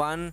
1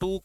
2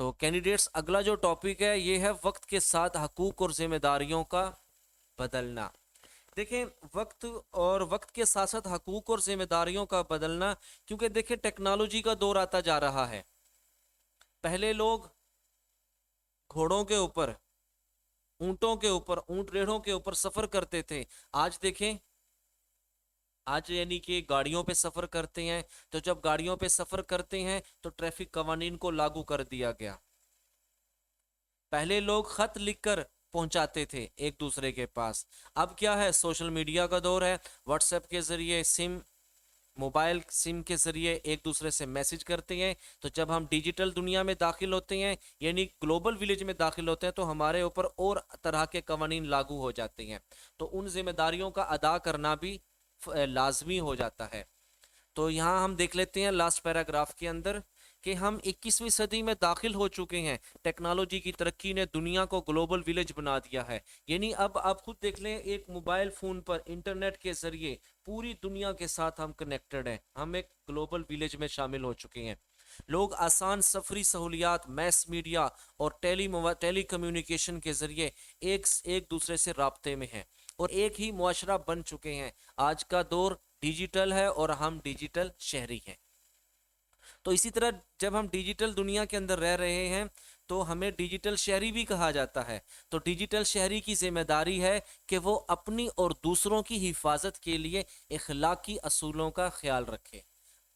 تو کینڈیڈیٹس اگلا جو ٹاپک ہے یہ ہے وقت کے ساتھ حقوق اور ذمہ داریوں کا بدلنا. دیکھیں وقت کے ساتھ ساتھ حقوق اور ذمہ داریوں کا بدلنا، کیونکہ دیکھیں ٹیکنالوجی کا دور آتا جا رہا ہے. پہلے لوگ گھوڑوں کے اوپر، اونٹوں کے اوپر، اونٹ ریڑھوں کے اوپر سفر کرتے تھے. آج دیکھیں، آج یعنی کہ گاڑیوں پہ سفر کرتے ہیں. تو جب گاڑیوں پہ سفر کرتے ہیں تو ٹریفک قوانین کو لاگو کر دیا گیا. پہلے لوگ خط لکھ کر پہنچاتے تھے ایک دوسرے کے پاس. اب کیا ہے، سوشل میڈیا کا دور ہے. واٹس ایپ کے ذریعے، موبائل سم کے ذریعے ایک دوسرے سے میسج کرتے ہیں. تو جب ہم ڈیجیٹل دنیا میں داخل ہوتے ہیں، یعنی گلوبل ولیج میں داخل ہوتے ہیں، تو ہمارے اوپر اور طرح کے قوانین لاگو ہو جاتے ہیں. تو ان ذمہ داریوں کا ادا کرنا بھی لازمی ہو جاتا ہے. تو یہاں ہم دیکھ لیتے ہیں لاسٹ پیراگراف کے اندر کہ ہم 21ویں صدی میں داخل ہو چکے ہیں. ٹیکنالوجی کی ترقی نے دنیا کو گلوبل ولیج بنا دیا ہے. یعنی اب آپ خود دیکھ لیں، ایک موبائل فون پر انٹرنیٹ کے ذریعے پوری دنیا کے ساتھ ہم کنیکٹڈ ہیں. ہم ایک گلوبل ولیج میں شامل ہو چکے ہیں. لوگ آسان سفری سہولیات، میس میڈیا اور ٹیلی کمیونیکیشن کے ذریعے ایک دوسرے سے رابطے میں ہیں اور ایک ہی معاشرہ بن چکے ہیں. آج کا دور ڈیجیٹل ہے اور ہم ڈیجیٹل شہری ہیں. تو اسی طرح جب ہم ڈیجیٹل دنیا کے اندر رہ رہے ہیں تو ہمیں ڈیجیٹل شہری بھی کہا جاتا ہے. تو ڈیجیٹل شہری کی ذمہ داری ہے کہ وہ اپنی اور دوسروں کی حفاظت کے لیے اخلاقی اصولوں کا خیال رکھے.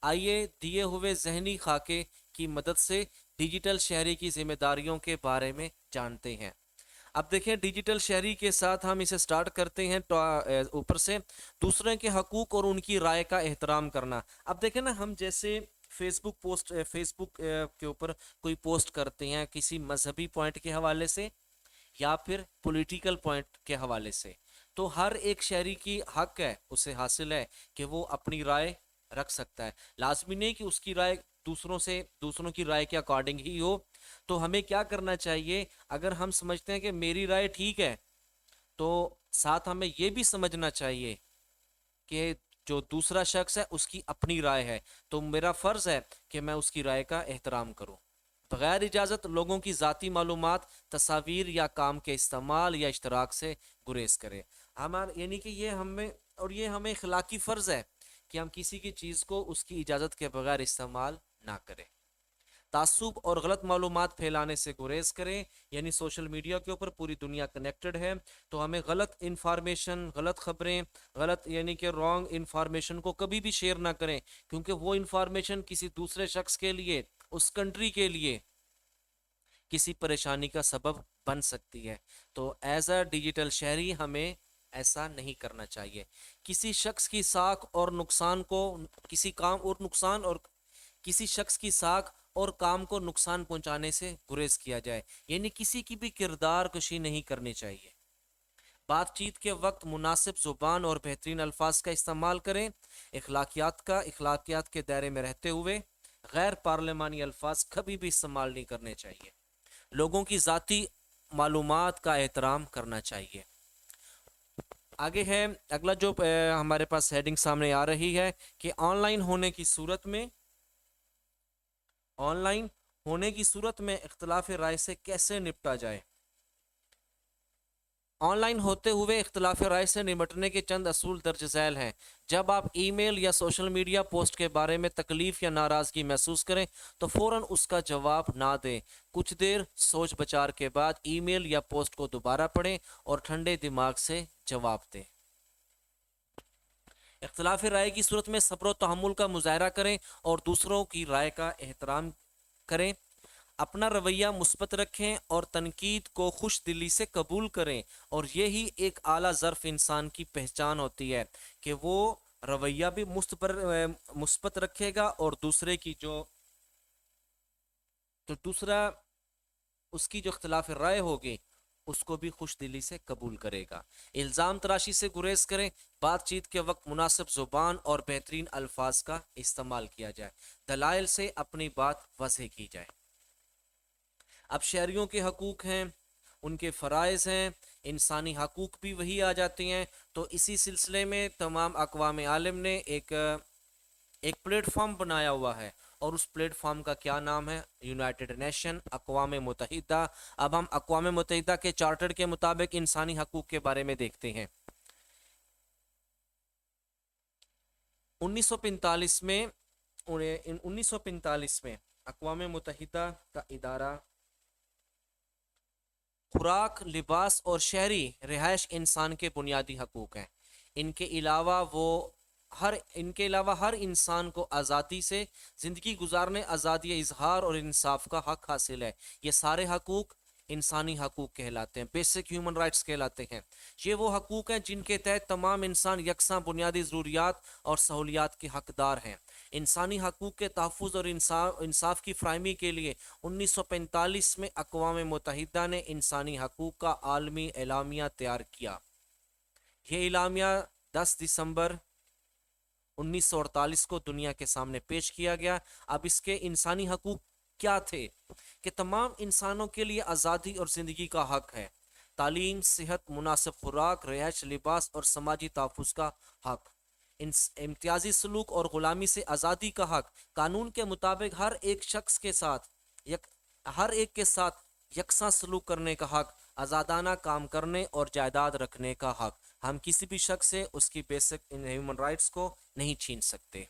آئیے دیے ہوئے ذہنی خاکے کی مدد سے ڈیجیٹل شہری کی ذمہ داریوں کے بارے میں جانتے ہیں. اب دیکھیں، ڈیجیٹل شہری کے ساتھ ہم اسے سٹارٹ کرتے ہیں اوپر سے. دوسرے کے حقوق اور ان کی رائے کا احترام کرنا. اب دیکھیں نا، ہم جیسے فیس بک کے اوپر کوئی پوسٹ کرتے ہیں کسی مذہبی پوائنٹ کے حوالے سے یا پھر پولیٹیکل پوائنٹ کے حوالے سے، تو ہر ایک شہری کی حق ہے، اسے حاصل ہے کہ وہ اپنی رائے رکھ سکتا ہے. لازمی نہیں کہ اس کی رائے دوسروں کی رائے کے اکارڈنگ ہی ہو. تو ہمیں کیا کرنا چاہیے، اگر ہم سمجھتے ہیں کہ میری رائے ٹھیک ہے تو ساتھ ہمیں یہ بھی سمجھنا چاہیے کہ جو دوسرا شخص ہے اس کی اپنی رائے ہے، تو میرا فرض ہے کہ میں اس کی رائے کا احترام کروں. بغیر اجازت لوگوں کی ذاتی معلومات، تصاویر یا کام کے استعمال یا اشتراک سے گریز کرے. یعنی کہ یہ ہمیں اخلاقی فرض ہے کہ ہم کسی کی چیز کو اس کی اجازت کے بغیر استعمال نہ کریں. تعصب اور غلط معلومات پھیلانے سے گریز کریں. یعنی سوشل میڈیا کے اوپر پوری دنیا کنیکٹڈ ہے، تو ہمیں غلط انفارمیشن، غلط خبریں، یعنی کہ رانگ انفارمیشن کو کبھی بھی شیئر نہ کریں، کیونکہ وہ انفارمیشن کسی دوسرے شخص کے لیے، اس کنٹری کے لیے کسی پریشانی کا سبب بن سکتی ہے. تو ایز اے ڈیجیٹل شہری ہمیں ایسا نہیں کرنا چاہیے. کسی شخص کی ساکھ اور نقصان کو، کسی شخص کی ساکھ اور کام کو نقصان پہنچانے سے گریز کیا جائے. یعنی کسی کی بھی کردار کشی نہیں کرنی چاہیے. بات چیت کے وقت مناسب زبان اور بہترین الفاظ کا استعمال کریں. اخلاقیات کے دائرے میں رہتے ہوئے غیر پارلیمانی الفاظ کبھی بھی استعمال نہیں کرنے چاہیے. لوگوں کی ذاتی معلومات کا احترام کرنا چاہیے. آگے ہے اگلا جو ہمارے پاس ہیڈنگ سامنے آ رہی ہے کہ آن لائن ہونے کی صورت میں اختلاف رائے سے کیسے نپٹا جائے. آن لائن ہوتے ہوئے اختلاف رائے سے نمٹنے کے چند اصول درج ذیل ہیں. جب آپ ای میل یا سوشل میڈیا پوسٹ کے بارے میں تکلیف یا ناراضگی محسوس کریں تو فوراً اس کا جواب نہ دیں. کچھ دیر سوچ بچار کے بعد ای میل یا پوسٹ کو دوبارہ پڑھیں اور ٹھنڈے دماغ سے جواب دیں. اختلاف رائے کی صورت میں صبر و تحمل کا مظاہرہ کریں اور دوسروں کی رائے کا احترام کریں. اپنا رویہ مثبت رکھیں اور تنقید کو خوش دلی سے قبول کریں. اور یہی ایک اعلیٰ ظرف انسان کی پہچان ہوتی ہے کہ وہ رویہ بھی مثبت رکھے گا اور دوسرے کی جو اختلاف رائے ہوگی اس کو بھی خوش دلی سے قبول کرے گا. الزام تراشی سے گریز کریں. بات چیت کے وقت مناسب زبان اور بہترین الفاظ کا استعمال کیا جائے. دلائل سے اپنی بات واضح کی جائے. اب شہریوں کے حقوق ہیں، ان کے فرائض ہیں، انسانی حقوق بھی وہی آ جاتے ہیں. تو اسی سلسلے میں تمام اقوام عالم نے ایک پلیٹ فارم بنایا ہوا ہے اور اس پلیٹ فارم کا کیا نام ہے؟ یونائٹڈ نیشن، اقوام متحدہ۔ اب ہم اقوام متحدہ کے چارٹر کے مطابق انسانی حقوق کے بارے میں دیکھتے ہیں۔ 1945 میں اقوام متحدہ کا ادارہ خوراک، لباس اور شہری رہائش انسان کے بنیادی حقوق ہیں۔ ان کے علاوہ ہر انسان کو آزادی سے زندگی گزارنے، آزادی اظہار اور انصاف کا حق حاصل ہے۔ یہ سارے حقوق انسانی حقوق کہلاتے ہیں، بیسک ہیومن رائٹس کہلاتے ہیں۔ یہ وہ حقوق ہیں جن کے تحت تمام انسان یکساں بنیادی ضروریات اور سہولیات کے حقدار ہیں۔ انسانی حقوق کے تحفظ اور انصاف کی فراہمی کے لیے 1945 میں اقوام متحدہ نے انسانی حقوق کا عالمی اعلامیہ تیار کیا۔ یہ اعلامیہ 10 دسمبر 1948 کو دنیا کے سامنے پیش کیا گیا۔ اب اس کے انسانی حقوق کیا تھے؟ کہ تمام انسانوں کے لیے آزادی اور زندگی کا حق ہے، تعلیم، صحت، مناسب خوراک، رہائش، لباس اور سماجی تحفظ کا حق، امتیازی سلوک اور غلامی سے آزادی کا حق، قانون کے مطابق ہر ایک کے ساتھ یکساں سلوک کرنے کا حق، آزادانہ کام کرنے اور جائیداد رکھنے کا حق۔ ہم کسی بھی شخص سے اس کی بیسک ہیومن رائٹس کو نہیں چھین سکتے۔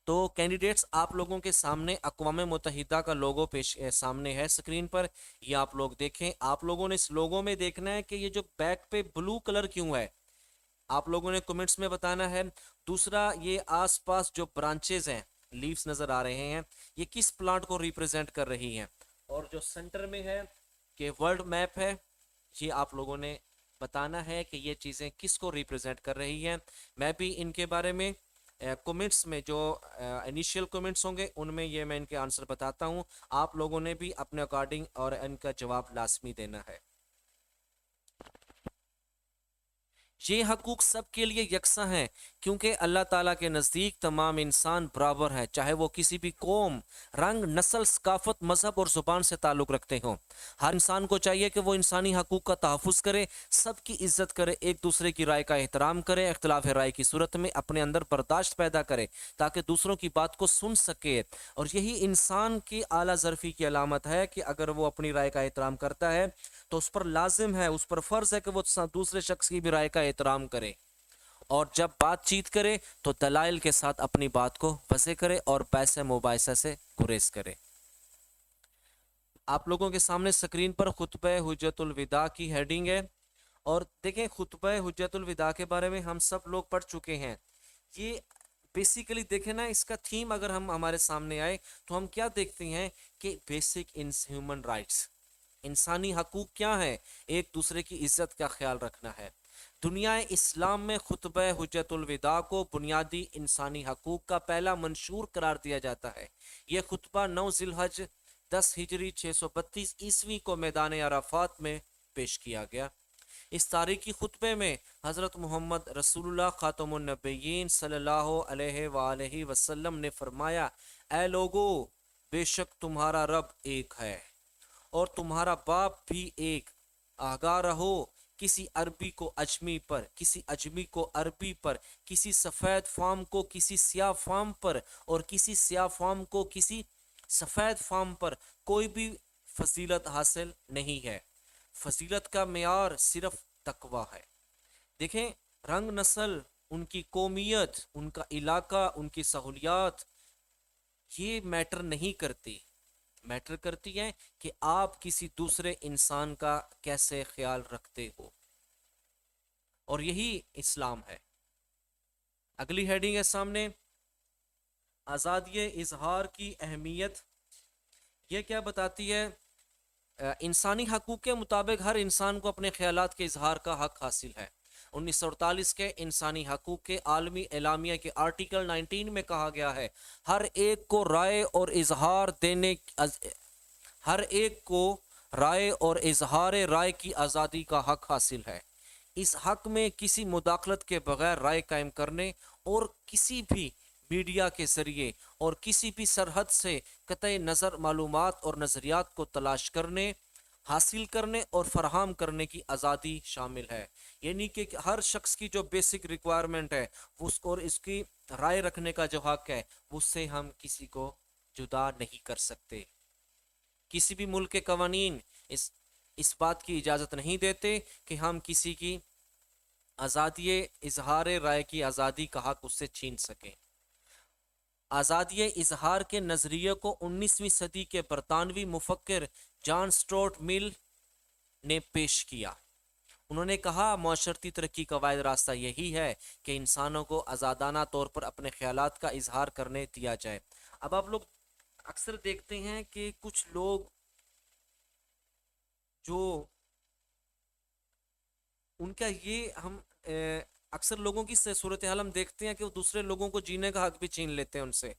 تو کینڈیڈیٹس، آپ لوگوں کے سامنے اقوام متحدہ کا لوگو سامنے ہے اسکرین پر، یہ آپ لوگ دیکھیں۔ آپ لوگوں نے اس لوگو میں دیکھنا ہے کہ یہ جو بیک پہ بلو کلر کیوں ہے، آپ لوگوں نے کمنٹس میں بتانا ہے۔ دوسرا، یہ آس پاس جو برانچز ہیں، لیوز نظر آ رہے ہیں، یہ کس پلانٹ کو ریپرزینٹ کر رہی ہیں؟ اور جو سینٹر میں ہے کہ ورلڈ میپ ہے، یہ آپ لوگوں نے بتانا ہے کہ یہ چیزیں کس کو ریپرزینٹ کر رہی ہیں۔ میں بھی ان کے بارے میں کمنٹس میں جو انیشیل کمنٹس ہوں گے ان میں یہ میں ان کے آنسر بتاتا ہوں، آپ لوگوں نے بھی اپنے اکارڈنگ اور ان کا جواب لازمی دینا ہے۔ یہ حقوق سب کے لیے یکساں ہیں کیونکہ اللہ تعالیٰ کے نزدیک تمام انسان برابر ہیں، چاہے وہ کسی بھی قوم، رنگ، نسل، ثقافت، مذہب اور زبان سے تعلق رکھتے ہوں۔ ہر انسان کو چاہیے کہ وہ انسانی حقوق کا تحفظ کرے، سب کی عزت کرے، ایک دوسرے کی رائے کا احترام کرے، اختلاف رائے کی صورت میں اپنے اندر برداشت پیدا کرے تاکہ دوسروں کی بات کو سن سکے۔ اور یہی انسان کی اعلیٰ ظرفی کی علامت ہے کہ اگر وہ اپنی رائے کا احترام کرتا ہے تو اس پر لازم ہے، اس پر فرض ہے کہ وہ دوسرے شخص کی بھی رائے کا احترام کرے، اور جب بات چیت کرے تو دلائل کے ساتھ اپنی بات کو وضع کرے اور بحث مباحثہ سے گریز کرے۔ آپ لوگوں کے سامنے سکرین پر خطبہ حجت الوداع کی ہیڈنگ ہے، اور دیکھیں خطبہ حجت الوداع کے بارے میں ہم سب لوگ پڑھ چکے ہیں۔ یہ بیسیکلی دیکھیں نا، اس کا تھیم اگر ہم ہمارے سامنے آئے تو ہم کیا دیکھتے ہیں کہ بیسک ہیومن رائٹس، انسانی حقوق کیا ہے؟ ایک دوسرے کی عزت کا خیال رکھنا ہے۔ دنیا اسلام میں خطبہ حجت الوداع کو بنیادی انسانی حقوق کا پہلا منشور قرار دیا جاتا ہے۔ یہ خطبہ 9 ذی الحج 10 ہجری 632 عیسوی کو میدان عرفات میں پیش کیا گیا۔ اس تاریخی خطبے میں حضرت محمد رسول اللہ خاتم النبیین صلی اللہ علیہ وآلہ وسلم نے فرمایا، اے لوگو، بے شک تمہارا رب ایک ہے اور تمہارا باپ بھی ایک۔ آگاہ رہو، کسی عربی کو اجمی پر، کسی اجمی کو عربی پر، کسی سفید فام کو کسی سیاہ فام پر، اور کسی سیاہ فام کو کسی سفید فام پر کوئی بھی فضیلت حاصل نہیں ہے۔ فضیلت کا معیار صرف تقویٰ ہے۔ دیکھیں، رنگ، نسل، ان کی قومیت، ان کا علاقہ، ان کی سہولیات، یہ میٹر نہیں کرتی۔ میٹر کرتی ہے کہ آپ کسی دوسرے انسان کا کیسے خیال رکھتے ہو، اور یہی اسلام ہے۔ اگلی ہیڈنگ ہے سامنے، آزادی اظہار کی اہمیت۔ یہ کیا بتاتی ہے؟ انسانی حقوق کے مطابق ہر انسان کو اپنے خیالات کے اظہار کا حق حاصل ہے۔ 1948 کے انسانی حقوق کے عالمی اعلامیہ کے آرٹیکل 19 میں کہا گیا ہے، ہر ایک کو رائے اور اظہار رائے کی آزادی کا حق حاصل ہے۔ اس حق میں کسی مداخلت کے بغیر رائے قائم کرنے اور کسی بھی میڈیا کے ذریعے اور کسی بھی سرحد سے قطع نظر معلومات اور نظریات کو تلاش کرنے، حاصل کرنے اور فراہم کرنے کی آزادی شامل ہے، یعنی کہ ہر شخص کی جو بیسک ریکوائرمنٹ ہے اس کو، اور اس کی رائے رکھنے کا جو حق ہے، اس سے ہم کسی کو جدا نہیں کر سکتے۔ کسی بھی ملک کے قوانین اس بات کی اجازت نہیں دیتے کہ ہم کسی کی آزادی اظہار رائے کی آزادی کا حق اس سے چھین سکیں۔ آزادی اظہار کے نظریے کو 19ویں صدی کے برطانوی مفکر جان سٹورٹ مل نے پیش کیا۔ انہوں نے کہا معاشرتی ترقی کا واحد راستہ یہی ہے کہ انسانوں کو آزادانہ طور پر اپنے خیالات کا اظہار کرنے دیا جائے۔ اب آپ لوگ اکثر دیکھتے ہیں کہ کچھ لوگ جو ان کا یہ ہم اکثر لوگوں کی صورتحال ہم دیکھتے ہیں کہ وہ دوسرے لوگوں کو جینے کا حق بھی چھین لیتے ہیں ان سے،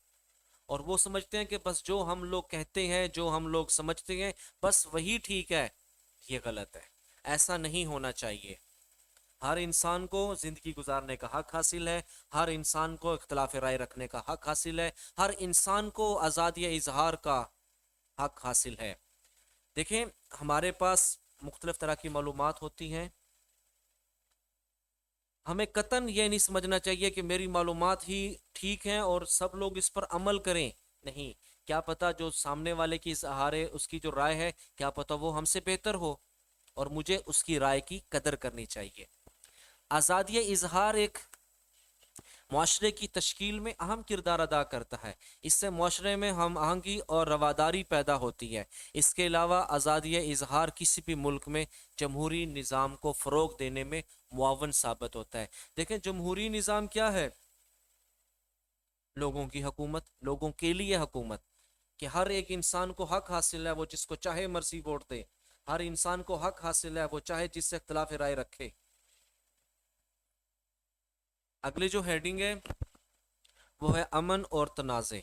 اور وہ سمجھتے ہیں کہ بس جو ہم لوگ کہتے ہیں، جو ہم لوگ سمجھتے ہیں، بس وہی ٹھیک ہے۔ یہ غلط ہے، ایسا نہیں ہونا چاہیے۔ ہر انسان کو زندگی گزارنے کا حق حاصل ہے، ہر انسان کو اختلاف رائے رکھنے کا حق حاصل ہے، ہر انسان کو آزادی اظہار کا حق حاصل ہے۔ دیکھیں، ہمارے پاس مختلف طرح کی معلومات ہوتی ہیں، ہمیں قطعاً یہ نہیں سمجھنا چاہیے کہ میری معلومات ہی ٹھیک ہیں اور سب لوگ اس پر عمل کریں۔ نہیں، کیا پتہ جو سامنے والے کی اظہار ہے، اس کی جو رائے ہے، کیا پتہ وہ ہم سے بہتر ہو، اور مجھے اس کی رائے کی قدر کرنی چاہیے۔ آزادی اظہار ایک معاشرے کی تشکیل میں اہم کردار ادا کرتا ہے۔ اس سے معاشرے میں ہم آہنگی اور رواداری پیدا ہوتی ہے۔ اس کے علاوہ آزادی اظہار کسی بھی ملک میں جمہوری نظام کو فروغ دینے میں معاون ثابت ہوتا ہے۔ دیکھیں، جمہوری نظام کیا ہے؟ لوگوں کی حکومت، لوگوں کے لیے حکومت، کہ ہر ایک انسان کو حق حاصل ہے وہ جس کو چاہے مرضی ووٹ دے، ہر انسان کو حق حاصل ہے وہ چاہے جس سے اختلاف رائے رکھے۔ اگلی جو ہیڈنگ ہے وہ ہے امن اور تنازع۔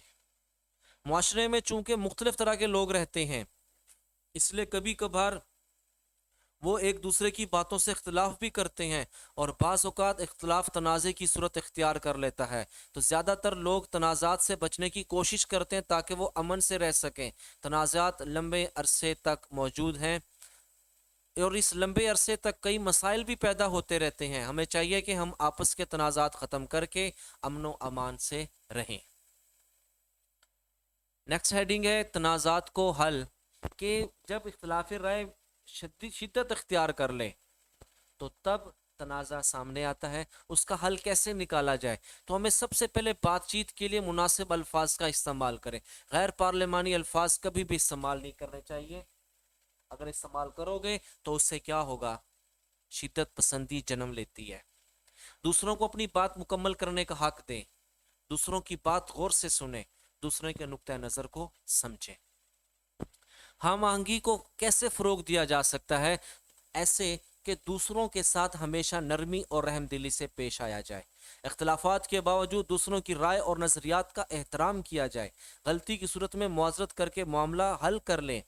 معاشرے میں چونکہ مختلف طرح کے لوگ رہتے ہیں، اس لیے کبھی کبھار وہ ایک دوسرے کی باتوں سے اختلاف بھی کرتے ہیں، اور بعض اوقات اختلاف تنازع کی صورت اختیار کر لیتا ہے۔ تو زیادہ تر لوگ تنازعات سے بچنے کی کوشش کرتے ہیں تاکہ وہ امن سے رہ سکیں۔ تنازعات لمبے عرصے تک موجود ہیں، اور اس لمبے عرصے تک کئی مسائل بھی پیدا ہوتے رہتے ہیں۔ ہمیں چاہیے کہ ہم آپس کے تنازعات ختم کر کے امن و امان سے رہیں۔ نیکسٹ ہیڈنگ ہے تنازعات کو حل، کہ جب اختلاف رائے شدت اختیار کر لے تو تب تنازع سامنے آتا ہے، اس کا حل کیسے نکالا جائے؟ تو ہمیں سب سے پہلے بات چیت کے لیے مناسب الفاظ کا استعمال کریں۔ غیر پارلیمانی الفاظ کبھی بھی استعمال نہیں کرنے چاہیے۔ اگر استعمال کرو گے تو اس سے کیا ہوگا؟ شدت پسندی جنم لیتی ہے۔ دوسروں کو اپنی بات مکمل کرنے کا حق دیں، دوسروں کی بات غور سے سنیں، دوسرے کے نقطہ نظر کو سمجھیں۔ ہم آہنگی کو کیسے فروغ دیا جا سکتا ہے؟ ایسے کہ دوسروں کے ساتھ ہمیشہ نرمی اور رحم دلی سے پیش آیا جائے، اختلافات کے باوجود دوسروں کی رائے اور نظریات کا احترام کیا جائے، غلطی کی صورت میں معذرت کر کے معاملہ حل کر لیں۔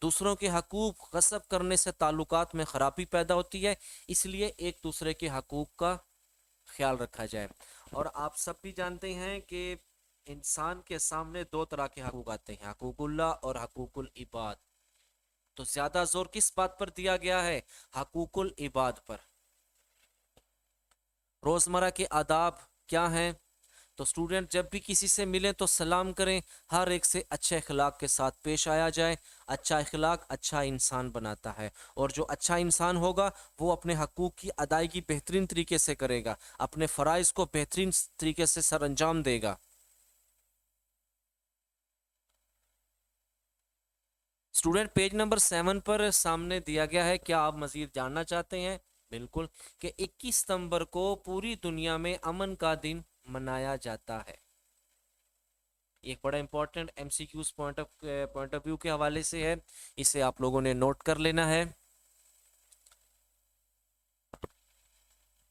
دوسروں کے حقوق غصب کرنے سے تعلقات میں خرابی پیدا ہوتی ہے، اس لیے ایک دوسرے کے حقوق کا خیال رکھا جائے۔ اور آپ سب بھی جانتے ہیں کہ انسان کے سامنے دو طرح کے حقوق آتے ہیں، حقوق اللہ اور حقوق العباد۔ تو زیادہ زور کس بات پر دیا گیا ہے؟ حقوق العباد پر۔ روزمرہ کے آداب کیا ہیں؟ تو اسٹوڈنٹ جب بھی کسی سے ملیں تو سلام کریں، ہر ایک سے اچھے اخلاق کے ساتھ پیش آیا جائے۔ اچھا اخلاق اچھا انسان بناتا ہے، اور جو اچھا انسان ہوگا وہ اپنے حقوق کی ادائیگی بہترین طریقے سے کرے گا، اپنے فرائض کو بہترین طریقے سے سر انجام دے گا۔ اسٹوڈنٹ پیج نمبر 7 پر سامنے دیا گیا ہے، کیا آپ مزید جاننا چاہتے ہیں؟ بالکل، کہ 21 ستمبر کو پوری دنیا میں امن کا دن منایا جاتا ہے۔ ایک بڑا important M C Qs point of view کے حوالے سے ہے، اسے آپ لوگوں نے نوٹ کر لینا ہے۔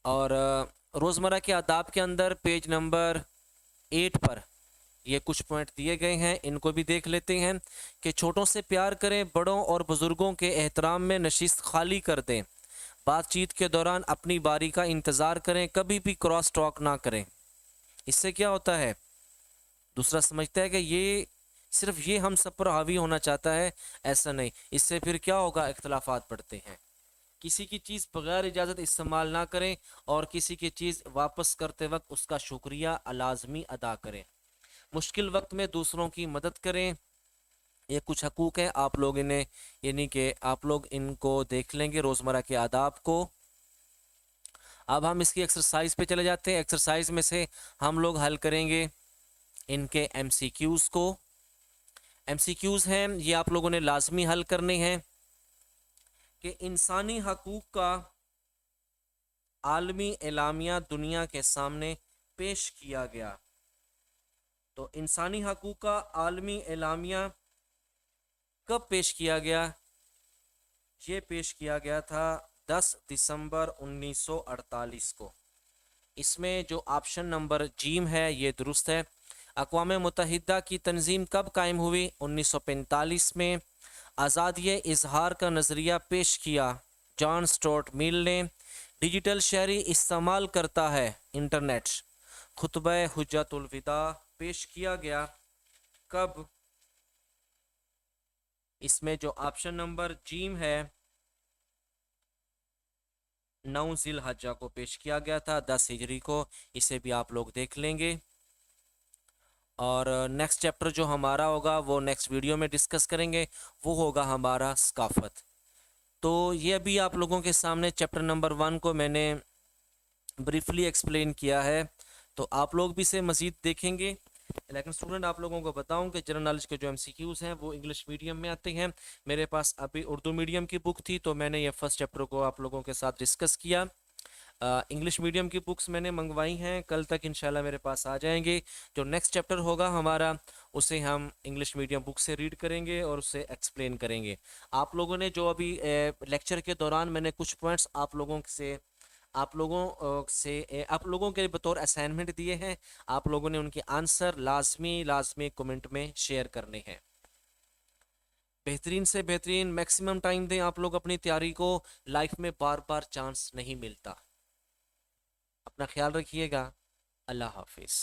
اور روزمرہ کے آداب کے اندر پیج نمبر 8 پر یہ کچھ پوائنٹ دیے گئے ہیں، ان کو بھی دیکھ لیتے ہیں۔ کہ چھوٹوں سے پیار کریں، بڑوں اور بزرگوں کے احترام میں نشست خالی کر دیں، بات چیت کے دوران اپنی باری کا انتظار کریں، کبھی بھی کراس ٹاک نہ کریں۔ اس سے کیا ہوتا ہے؟ دوسرا سمجھتا ہے کہ یہ صرف یہ ہم سب پر حاوی ہونا چاہتا ہے، ایسا نہیں، اس سے پھر کیا ہوگا، اختلافات بڑھتے ہیں۔ کسی کی چیز بغیر اجازت استعمال نہ کریں، اور کسی کی چیز واپس کرتے وقت اس کا شکریہ لازمی ادا کریں۔ مشکل وقت میں دوسروں کی مدد کریں، یہ کچھ حقوق ہیں آپ لوگ انہیں، یعنی کہ آپ لوگ ان کو دیکھ لیں گے روزمرہ کے آداب کو۔ اب ہم اس کی ایکسرسائز پہ چلے جاتے ہیں۔ ایکسرسائز میں سے ہم لوگ حل کریں گے ان کے ایم سی کیوز کو۔ ایم سی کیوز ہیں، یہ آپ لوگوں نے لازمی حل کرنے ہیں کہ انسانی حقوق کا عالمی اعلامیہ دنیا کے سامنے پیش کیا گیا۔ تو انسانی حقوق کا عالمی اعلامیہ کب پیش کیا گیا؟ یہ پیش کیا گیا تھا 10 دسمبر 1948 کو۔ اس میں جو آپشن نمبر جیم ہے یہ درست ہے۔ اقوام متحدہ کی تنظیم کب قائم ہوئی؟ 1945 میں۔ آزادی اظہار کا نظریہ پیش کیا جان سٹورٹ میل نے۔ ڈیجیٹل شہری استعمال کرتا ہے انٹرنیٹ۔ خطبہ حجت الوداع پیش کیا گیا کب؟ اس میں جو آپشن نمبر جیم ہے 9 ذی الحجہ کو پیش کیا گیا تھا، 10 ہجری کو۔ اسے بھی آپ لوگ دیکھ لیں گے۔ اور نیکسٹ چیپٹر جو ہمارا ہوگا وہ نیکسٹ ویڈیو میں ڈسکس کریں گے، وہ ہوگا ہمارا ثقافت۔ تو یہ ابھی آپ لوگوں کے سامنے چیپٹر نمبر 1 کو میں نے بریفلی ایکسپلین کیا ہے، تو آپ لوگ بھی اسے مزید دیکھیں گے۔ لیکن اسٹوڈنٹ آپ لوگوں کو بتاؤں کہ جنرل نالج کے جو ایم سی کیوز ہیں وہ انگلش میڈیم میں آتے ہیں۔ میرے پاس ابھی اردو میڈیم کی بک تھی تو میں نے یہ فرسٹ چیپٹر کو آپ لوگوں کے ساتھ ڈسکس کیا۔ انگلش میڈیم کی بکس میں نے منگوائی ہیں، کل تک انشاءاللہ میرے پاس آ جائیں گے۔ جو نیکسٹ چیپٹر ہوگا ہمارا اسے ہم انگلش میڈیم بک سے ریڈ کریں گے اور اسے ایکسپلین کریں گے۔ آپ لوگوں نے جو ابھی لیکچر کے دوران میں نے کچھ پوائنٹس آپ لوگوں کے بطور اسائنمنٹ دیے ہیں، آپ لوگوں نے ان کے آنسر لازمی کمنٹ میں شیئر کرنے ہیں۔ بہترین سے بہترین میکسیمم ٹائم دیں آپ لوگ اپنی تیاری کو، لائف میں بار بار چانس نہیں ملتا۔ اپنا خیال رکھیے گا، اللہ حافظ۔